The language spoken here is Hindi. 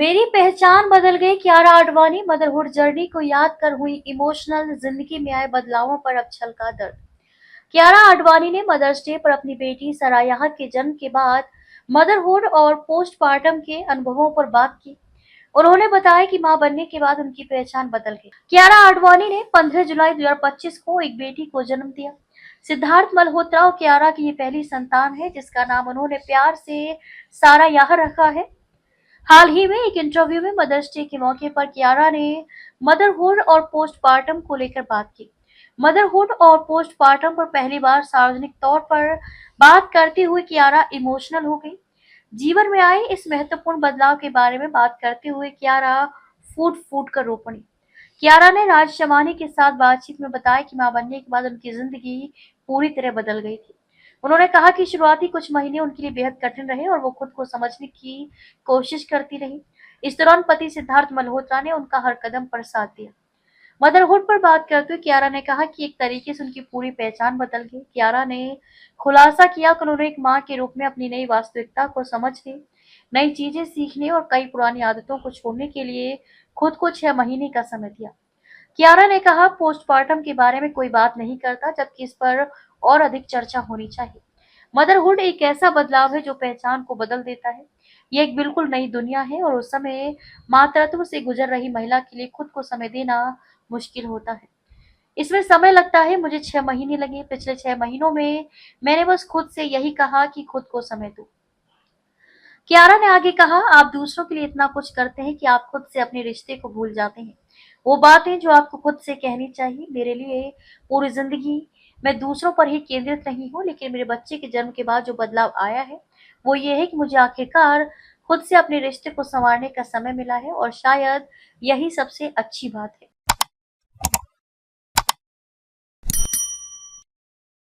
मेरी पहचान बदल गई। कियारा आडवाणी मदरहुड जर्नी को याद कर हुई इमोशनल। जिंदगी में आए बदलावों पर अब छलका दर्द। कियारा आडवाणी ने मदर्स डे पर अपनी बेटी सरायाह के जन्म के बाद मदरहुड और पोस्टमार्टम के अनुभवों पर बात की। उन्होंने बताया कि मां बनने के बाद उनकी पहचान बदल गई। कियारा आडवाणी ने 15 जुलाई 2025 को एक बेटी को जन्म दिया। सिद्धार्थ मल्होत्रा और कियारा की ये पहली संतान है, जिसका नाम उन्होंने प्यार से सारायाह रखा है। हाल ही में एक इंटरव्यू में मदर्स डे के मौके पर कियारा ने मदरहुड और पोस्टमार्टम को लेकर बात की। मदरहुड और पोस्टमार्टम पर पहली बार सार्वजनिक तौर पर बात करते हुए कियारा इमोशनल हो गई। जीवन में आए इस महत्वपूर्ण बदलाव के बारे में बात करते हुए कियारा फूट फूट कर रो पड़ी। कियारा ने राज शमानी के साथ बातचीत में बताया कि मां बनने के बाद उनकी जिंदगी पूरी तरह बदल गई थी। उन्होंने कहा कि शुरुआती कुछ महीने उनके लिए बेहद कठिन रहे और वो खुद को समझने की कोशिश करती रही। इस दौरान पति सिद्धार्थ मल्होत्रा ने उनका हर कदम पर साथ दिया। मदरहुड पर बात करते हुए कियारा ने कहा कि एक तरीके से उनकी पूरी पहचान बदल गई। कियारा ने खुलासा किया कि उन्होंने एक मां के रूप में अपनी नई वास्तविकता को समझने, नई चीजें सीखने और कई पुरानी आदतों को छोड़ने के लिए खुद को 6 महीने का समय दिया। कियारा ने कहा, पोस्टमार्टम के बारे में कोई बात नहीं करता, जबकि इस पर और अधिक चर्चा होनी चाहिए। मदरहुड एक ऐसा बदलाव है जो पहचान को बदल देता है। ये एक बिल्कुल नई दुनिया है और उस समय मातृत्व से गुजर रही महिला के लिए खुद को समय देना मुश्किल होता है। इसमें समय लगता है। मुझे 6 महीने लगे। पिछले 6 महीनों में मैंने बस खुद से यही कहा कि खुद को समय दो। कियारा ने आगे कहा, आप दूसरों के लिए इतना कुछ करते हैं कि आप खुद से अपने रिश्ते को भूल जाते हैं। वो बातें जो आपको खुद से कहनी चाहिए। मेरे लिए पूरी जिंदगी मैं दूसरों पर ही केंद्रित रही हूँ, लेकिन मेरे बच्चे के जन्म के बाद जो बदलाव आया है वो ये है कि मुझे आखिरकार खुद से अपने रिश्ते को संवारने का समय मिला है और शायद यही सबसे अच्छी बात है।